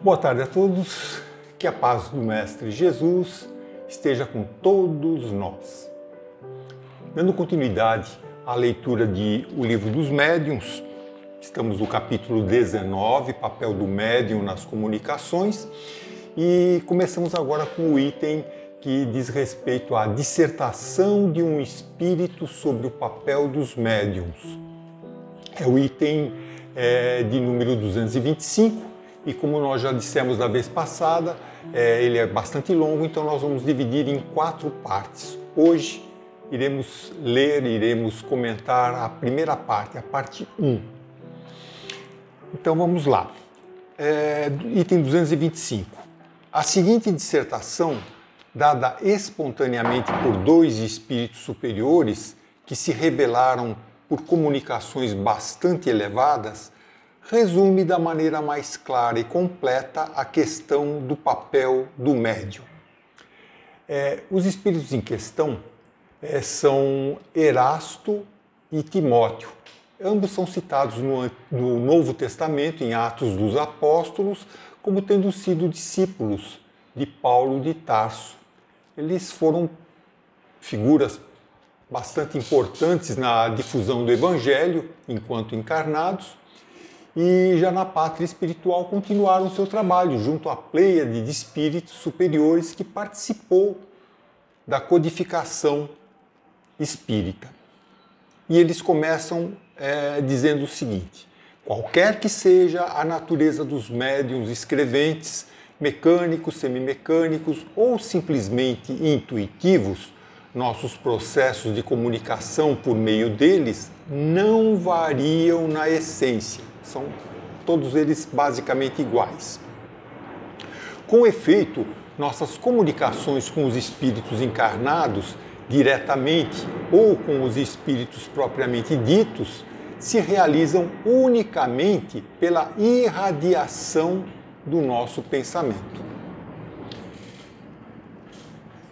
Boa tarde a todos, que a paz do Mestre Jesus esteja com todos nós. Dando continuidade à leitura de O Livro dos Médiuns, estamos no capítulo 19, Papel do Médium nas Comunicações, e começamos agora com o item que diz respeito à dissertação de um espírito sobre o papel dos médiuns. É o item de número 225, e como nós já dissemos da vez passada, ele é bastante longo, então nós vamos dividir em 4 partes. Hoje iremos ler, iremos comentar a primeira parte, a parte 1. Então vamos lá. Item 225. A seguinte dissertação, dada espontaneamente por 2 espíritos superiores que se revelaram por comunicações bastante elevadas, resume da maneira mais clara e completa a questão do papel do médium. Os espíritos em questão são Erasto e Timóteo. Ambos são citados no Novo Testamento, em Atos dos Apóstolos, como tendo sido discípulos de Paulo de Tarso. Eles foram figuras bastante importantes na difusão do Evangelho enquanto encarnados, e já na pátria espiritual continuaram seu trabalho junto à pleiade de espíritos superiores que participou da codificação espírita. E eles começam dizendo o seguinte: qualquer que seja a natureza dos médiuns escreventes, mecânicos, semimecânicos ou simplesmente intuitivos, nossos processos de comunicação por meio deles não variam na essência. São todos eles basicamente iguais. Com efeito, nossas comunicações com os espíritos encarnados, diretamente ou com os espíritos propriamente ditos, se realizam unicamente pela irradiação do nosso pensamento.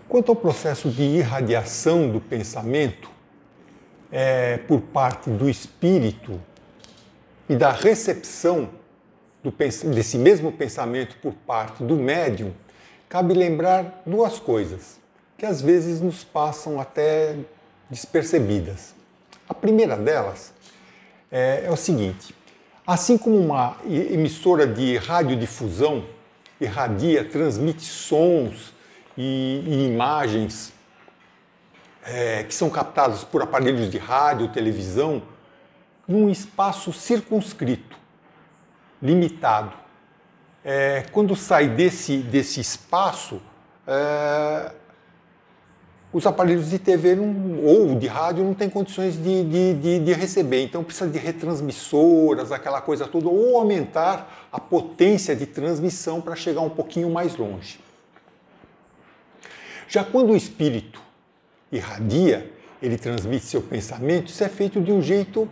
Quanto ao processo de irradiação do pensamento, por parte do espírito e da recepção desse mesmo pensamento por parte do médium, cabe lembrar 2 coisas que às vezes nos passam até despercebidas. A primeira delas é o seguinte: assim como uma emissora de radiodifusão irradia, transmite sons e imagens que são captados por aparelhos de rádio, televisão, num espaço circunscrito, limitado. Quando sai desse espaço, os aparelhos de TV ou de rádio não têm condições de receber, então precisa de retransmissoras, aquela coisa toda, ou aumentar a potência de transmissão para chegar um pouquinho mais longe. Já quando o espírito irradia, ele transmite seu pensamento, isso é feito de um jeito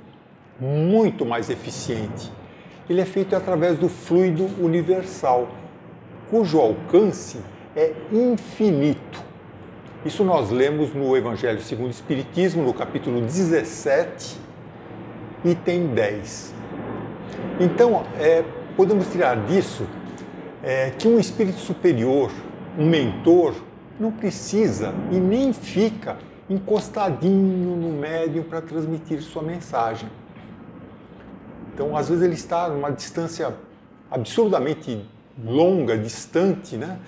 muito mais eficiente. Ele é feito através do fluido universal, cujo alcance é infinito. Isso nós lemos no Evangelho segundo o Espiritismo, no capítulo 17, item 10. Então, podemos tirar disso que um espírito superior, um mentor, não precisa e nem fica encostadinho no médium para transmitir sua mensagem. Então, às vezes ele está numa distância absurdamente longa, distante, né?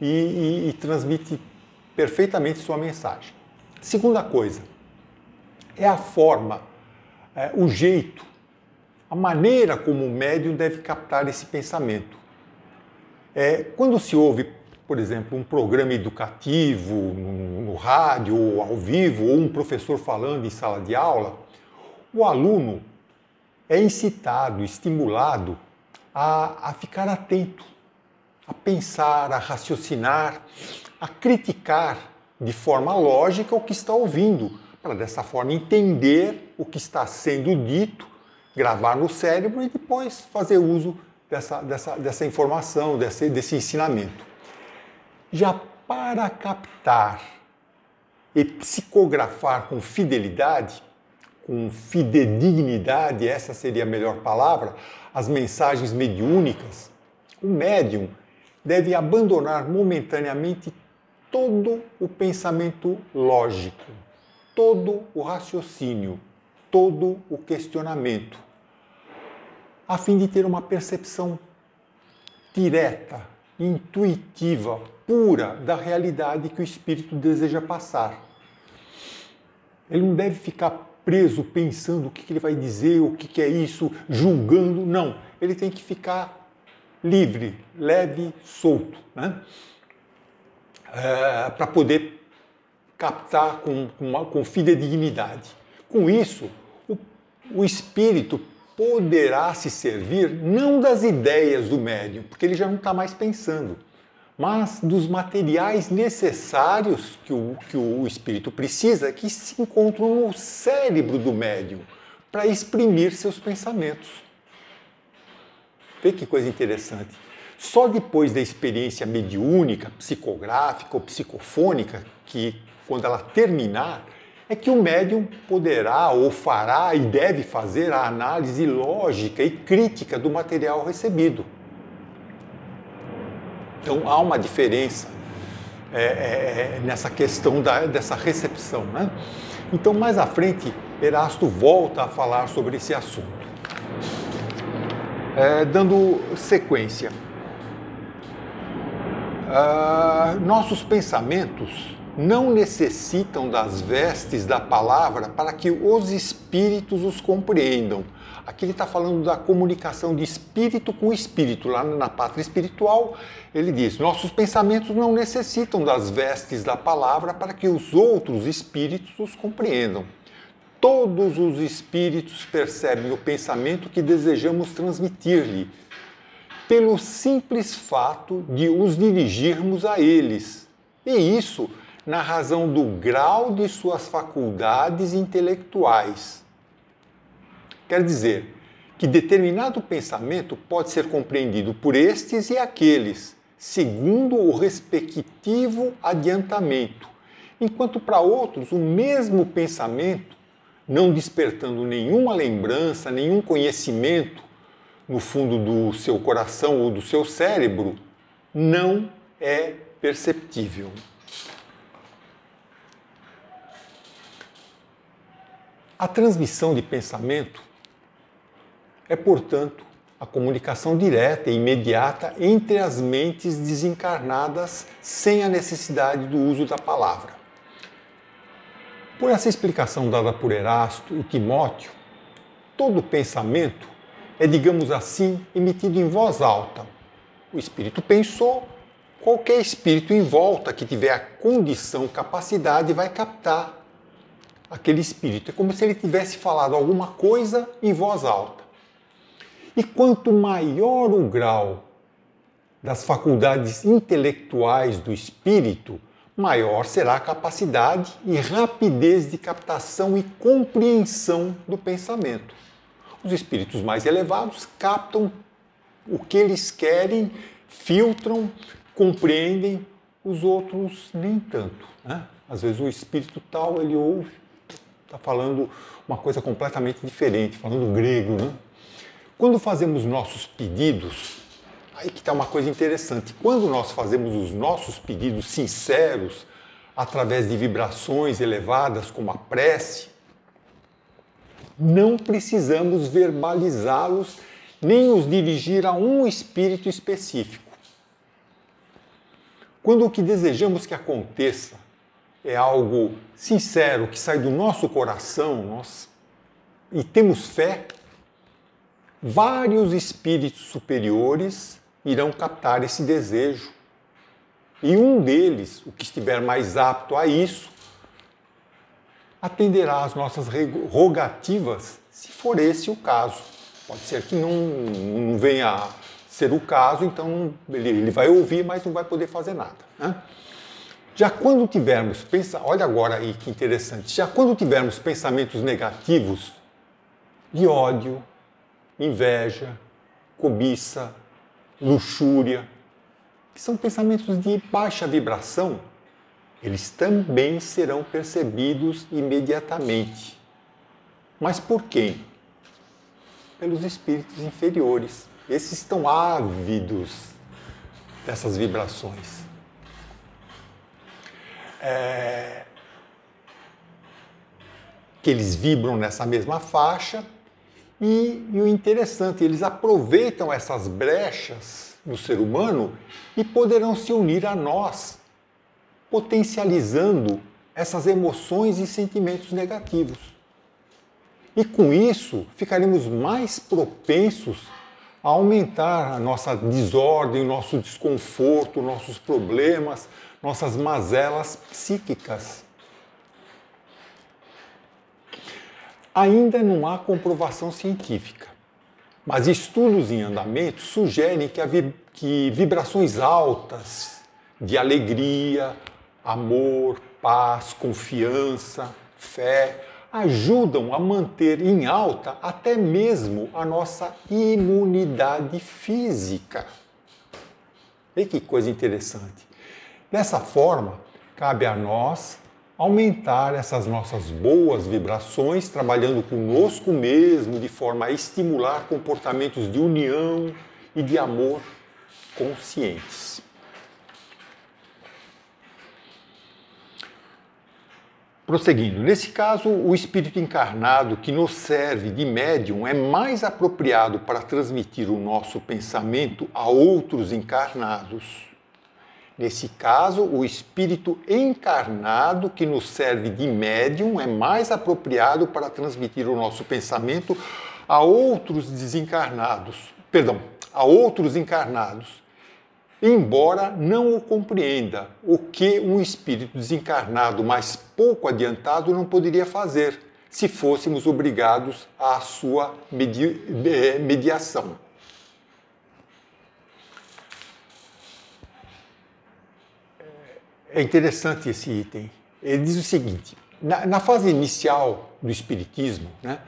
E transmite perfeitamente sua mensagem. Segunda coisa, é a forma, o jeito, a maneira como o médium deve captar esse pensamento. Quando se ouve, por exemplo, um programa educativo no rádio, ou ao vivo, ou um professor falando em sala de aula, o aluno é incitado, estimulado a ficar atento, a pensar, a raciocinar, a criticar de forma lógica o que está ouvindo, para dessa forma entender o que está sendo dito, gravar no cérebro e depois fazer uso dessa informação, desse ensinamento. Já para captar e psicografar com fidelidade, com fidedignidade, essa seria a melhor palavra, as mensagens mediúnicas, O médium deve abandonar momentaneamente todo o pensamento lógico, todo o raciocínio, todo o questionamento, a fim de ter uma percepção direta, intuitiva, pura da realidade que o espírito deseja passar. Ele não deve ficar preso pensando o que ele vai dizer, o que é isso, julgando, não. Ele tem que ficar livre, leve, solto, né? Para poder captar com fidedignidade. Com isso, o espírito poderá se servir não das ideias do médium, porque ele já não está mais pensando, mas dos materiais necessários que o espírito precisa, que se encontram no cérebro do médium, para exprimir seus pensamentos. Vê que coisa interessante. Só depois da experiência mediúnica, psicográfica ou psicofônica, que quando ela terminar, é que o médium poderá ou fará e deve fazer a análise lógica e crítica do material recebido. Então há uma diferença nessa questão dessa recepção, né? Então mais à frente, Erasto volta a falar sobre esse assunto. Dando sequência. Nossos pensamentos não necessitam das vestes da palavra para que os espíritos os compreendam. Aqui ele está falando da comunicação de espírito com espírito. Lá na pátria espiritual, ele diz: nossos pensamentos não necessitam das vestes da palavra para que os outros espíritos os compreendam. Todos os espíritos percebem o pensamento que desejamos transmitir-lhe, pelo simples fato de os dirigirmos a eles. E isso na razão do grau de suas faculdades intelectuais. Quer dizer, que determinado pensamento pode ser compreendido por estes e aqueles, segundo o respectivo adiantamento, enquanto para outros o mesmo pensamento, não despertando nenhuma lembrança, nenhum conhecimento no fundo do seu coração ou do seu cérebro, não é perceptível. A transmissão de pensamento é, portanto, a comunicação direta e imediata entre as mentes desencarnadas sem a necessidade do uso da palavra. Por essa explicação dada por Erasto e Timóteo, todo pensamento é, digamos assim, emitido em voz alta. O espírito pensou, qualquer espírito em volta que tiver a condição, capacidade, vai captar aquele espírito. É como se ele tivesse falado alguma coisa em voz alta. E quanto maior o grau das faculdades intelectuais do espírito, maior será a capacidade e rapidez de captação e compreensão do pensamento. Os espíritos mais elevados captam o que eles querem, filtram, compreendem, os outros nem tanto, né? Às vezes o espírito tal, ele ouve, está falando uma coisa completamente diferente, falando grego, né? Quando fazemos nossos pedidos, aí que está uma coisa interessante. Quando nós fazemos os nossos pedidos sinceros, através de vibrações elevadas, como a prece, não precisamos verbalizá-los, nem os dirigir a um espírito específico. Quando o que desejamos que aconteça é algo sincero, que sai do nosso coração, e temos fé, vários espíritos superiores irão captar esse desejo. E um deles, o que estiver mais apto a isso, atenderá às nossas rogativas, se for esse o caso. Pode ser que não venha a ser o caso, então ele vai ouvir, mas não vai poder fazer nada, né? Já quando tivermos, olha agora aí que interessante, já quando tivermos pensamentos negativos de ódio, inveja, cobiça, luxúria, que são pensamentos de baixa vibração, eles também serão percebidos imediatamente. Mas por quem? Pelos espíritos inferiores. Esses estão ávidos dessas vibrações. Que eles vibram nessa mesma faixa e o interessante, eles aproveitam essas brechas no ser humano e poderão se unir a nós, potencializando essas emoções e sentimentos negativos. E com isso, ficaremos mais propensos a aumentar a nossa desordem, o nosso desconforto, nossos problemas, nossas mazelas psíquicas. Ainda não há comprovação científica, mas estudos em andamento sugerem que vibrações altas de alegria, amor, paz, confiança, fé, ajudam a manter em alta até mesmo a nossa imunidade física. Veja que coisa interessante. Dessa forma, cabe a nós aumentar essas nossas boas vibrações, trabalhando conosco mesmo, de forma a estimular comportamentos de união e de amor conscientes. Prosseguindo, nesse caso, o espírito encarnado que nos serve de médium é mais apropriado para transmitir o nosso pensamento a outros encarnados. Nesse caso, o espírito encarnado que nos serve de médium é mais apropriado para transmitir o nosso pensamento a outros encarnados, embora não o compreenda, o que um espírito desencarnado mais pouco adiantado não poderia fazer, se fôssemos obrigados à sua mediação. É interessante esse item. Ele diz o seguinte, na fase inicial do espiritismo, né,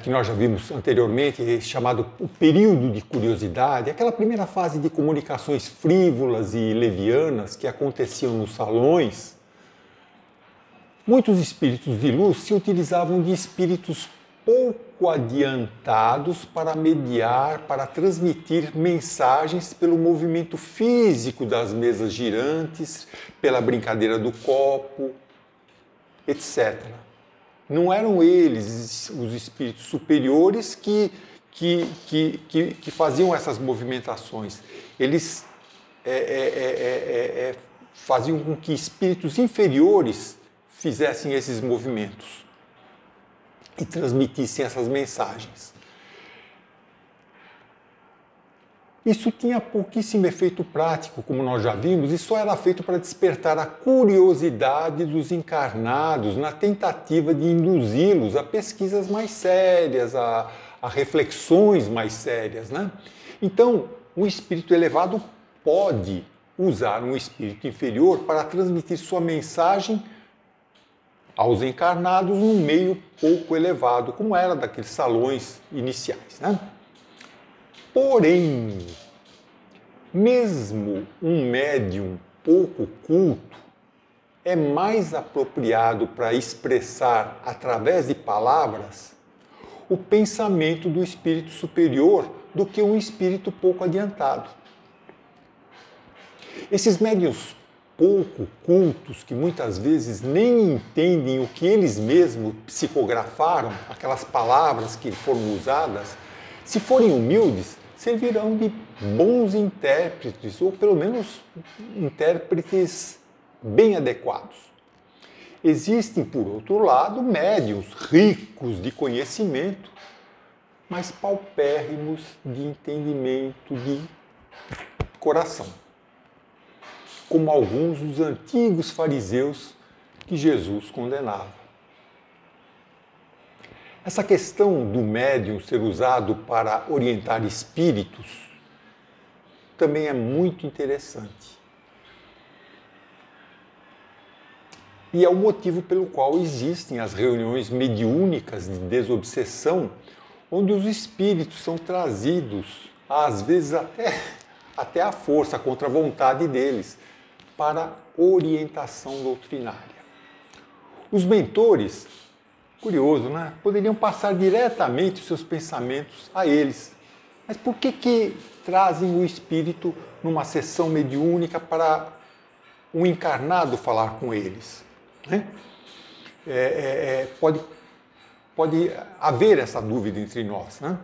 que nós já vimos anteriormente, chamado o período de curiosidade, aquela primeira fase de comunicações frívolas e levianas que aconteciam nos salões, muitos espíritos de luz se utilizavam de espíritos pouco adiantados para mediar, para transmitir mensagens pelo movimento físico das mesas girantes, pela brincadeira do copo, etc. Não eram eles os espíritos superiores que faziam essas movimentações. Eles faziam com que espíritos inferiores fizessem esses movimentos e transmitissem essas mensagens. Isso tinha pouquíssimo efeito prático, como nós já vimos, e só era feito para despertar a curiosidade dos encarnados na tentativa de induzi-los a pesquisas mais sérias, a reflexões mais sérias, né? Então, um espírito elevado pode usar um espírito inferior para transmitir sua mensagem aos encarnados num meio pouco elevado, como era daqueles salões iniciais, né? Porém, mesmo um médium pouco culto é mais apropriado para expressar, através de palavras, o pensamento do espírito superior do que um espírito pouco adiantado. Esses médiuns pouco cultos, que muitas vezes nem entendem o que eles mesmos psicografaram, aquelas palavras que foram usadas, se forem humildes, servirão de bons intérpretes, ou pelo menos intérpretes bem adequados. Existem, por outro lado, médiuns ricos de conhecimento, mas paupérrimos de entendimento de coração, como alguns dos antigos fariseus que Jesus condenava. Essa questão do médium ser usado para orientar espíritos também é muito interessante. E é o motivo pelo qual existem as reuniões mediúnicas de desobsessão, onde os espíritos são trazidos, às vezes até à força, contra a vontade deles, para orientação doutrinária. Os mentores, curioso, né? Poderiam passar diretamente os seus pensamentos a eles, Mas por que trazem o espírito numa sessão mediúnica para um encarnado falar com eles? Né? Pode haver essa dúvida entre nós. Né?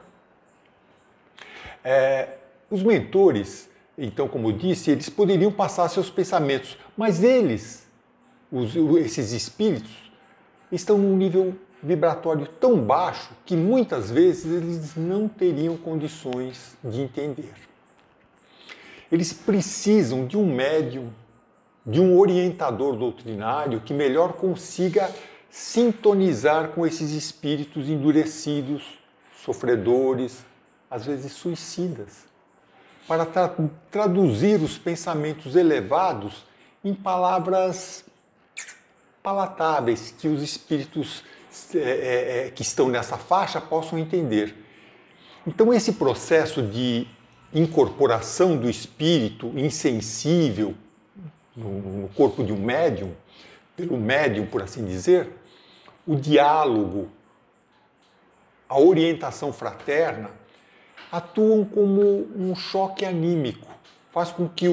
Os mentores, então, como eu disse, eles poderiam passar seus pensamentos, mas esses espíritos, estão num nível vibratório tão baixo que muitas vezes eles não teriam condições de entender. Eles precisam de um médium, de um orientador doutrinário que melhor consiga sintonizar com esses espíritos endurecidos, sofredores, às vezes suicidas, para traduzir os pensamentos elevados em palavras palatáveis que os espíritos que estão nessa faixa possam entender. Então, esse processo de incorporação do espírito insensível no corpo de um médium, pelo médium, por assim dizer, o diálogo, a orientação fraterna, atuam como um choque anímico, faz com que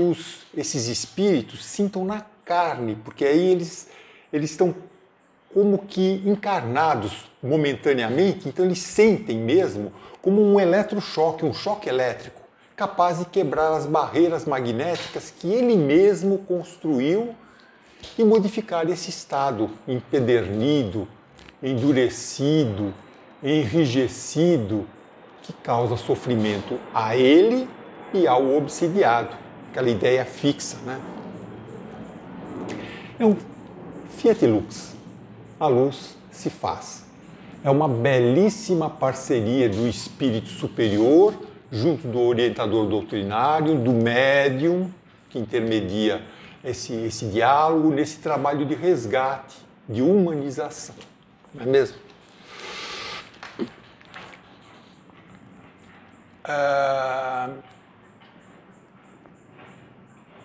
esses espíritos sintam na carne, porque aí eles estão como que encarnados momentaneamente, então eles sentem mesmo como um eletrochoque, um choque elétrico, capaz de quebrar as barreiras magnéticas que ele mesmo construiu e modificar esse estado empedernido, endurecido, enrijecido, que causa sofrimento a ele e ao obsidiado, aquela ideia fixa, né? É um Fiat Lux, a luz se faz. É uma belíssima parceria do espírito superior junto do orientador doutrinário, do médium que intermedia esse diálogo, nesse trabalho de resgate, de humanização. Não é mesmo?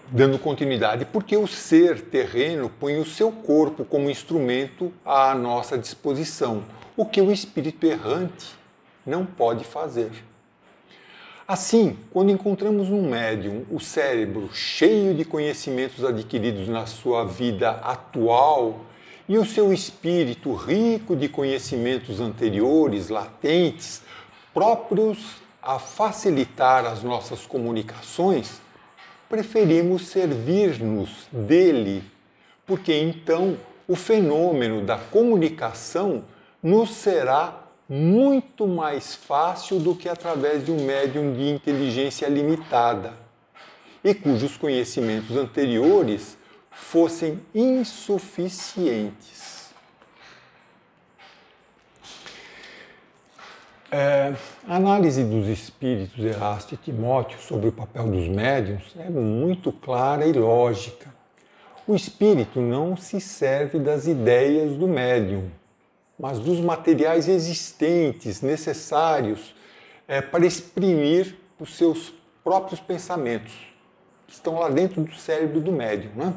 Dando continuidade, porque o ser terreno põe o seu corpo como instrumento à nossa disposição, o que o espírito errante não pode fazer. Assim, quando encontramos num médium o cérebro cheio de conhecimentos adquiridos na sua vida atual e o seu espírito rico de conhecimentos anteriores, latentes, próprios a facilitar as nossas comunicações, preferimos servir-nos dele, porque então o fenômeno da comunicação nos será muito mais fácil do que através de um médium de inteligência limitada e cujos conhecimentos anteriores fossem insuficientes. A análise dos espíritos Erasto e Timóteo sobre o papel dos médiuns é muito clara e lógica. O espírito não se serve das ideias do médium, mas dos materiais existentes, necessários para exprimir os seus próprios pensamentos, que estão lá dentro do cérebro do médium, né?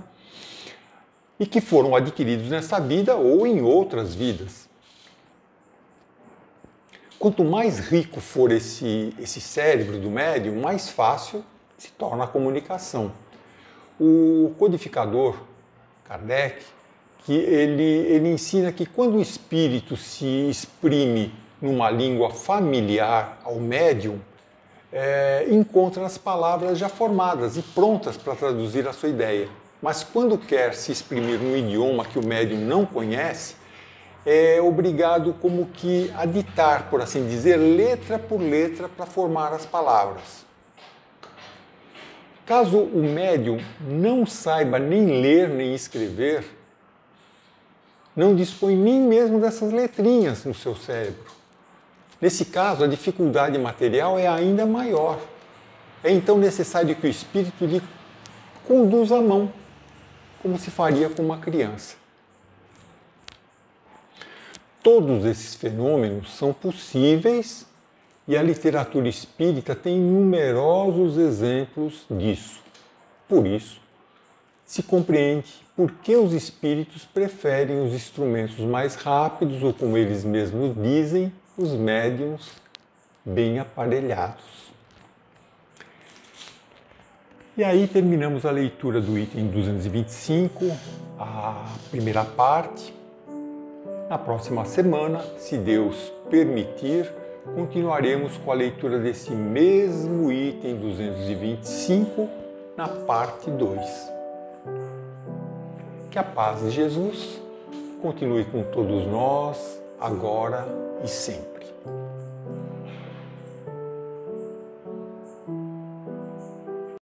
E que foram adquiridos nessa vida ou em outras vidas. Quanto mais rico for esse cérebro do médium, mais fácil se torna a comunicação. O codificador Kardec, que ele ensina que quando o espírito se exprime numa língua familiar ao médium, encontra as palavras já formadas e prontas para traduzir a sua ideia. Mas quando quer se exprimir num idioma que o médium não conhece, é obrigado como que a ditar, por assim dizer, letra por letra para formar as palavras. Caso o médium não saiba nem ler nem escrever, não dispõe nem mesmo dessas letrinhas no seu cérebro. Nesse caso, a dificuldade material é ainda maior. É então necessário que o espírito lhe conduza a mão, como se faria com uma criança. Todos esses fenômenos são possíveis e a literatura espírita tem numerosos exemplos disso. Por isso, se compreende por que os espíritos preferem os instrumentos mais rápidos, ou como eles mesmos dizem, os médiuns bem aparelhados. E aí terminamos a leitura do item 225, a primeira parte. Na próxima semana, se Deus permitir, continuaremos com a leitura desse mesmo item 225 na parte 2. Que a paz de Jesus continue com todos nós, agora e sempre.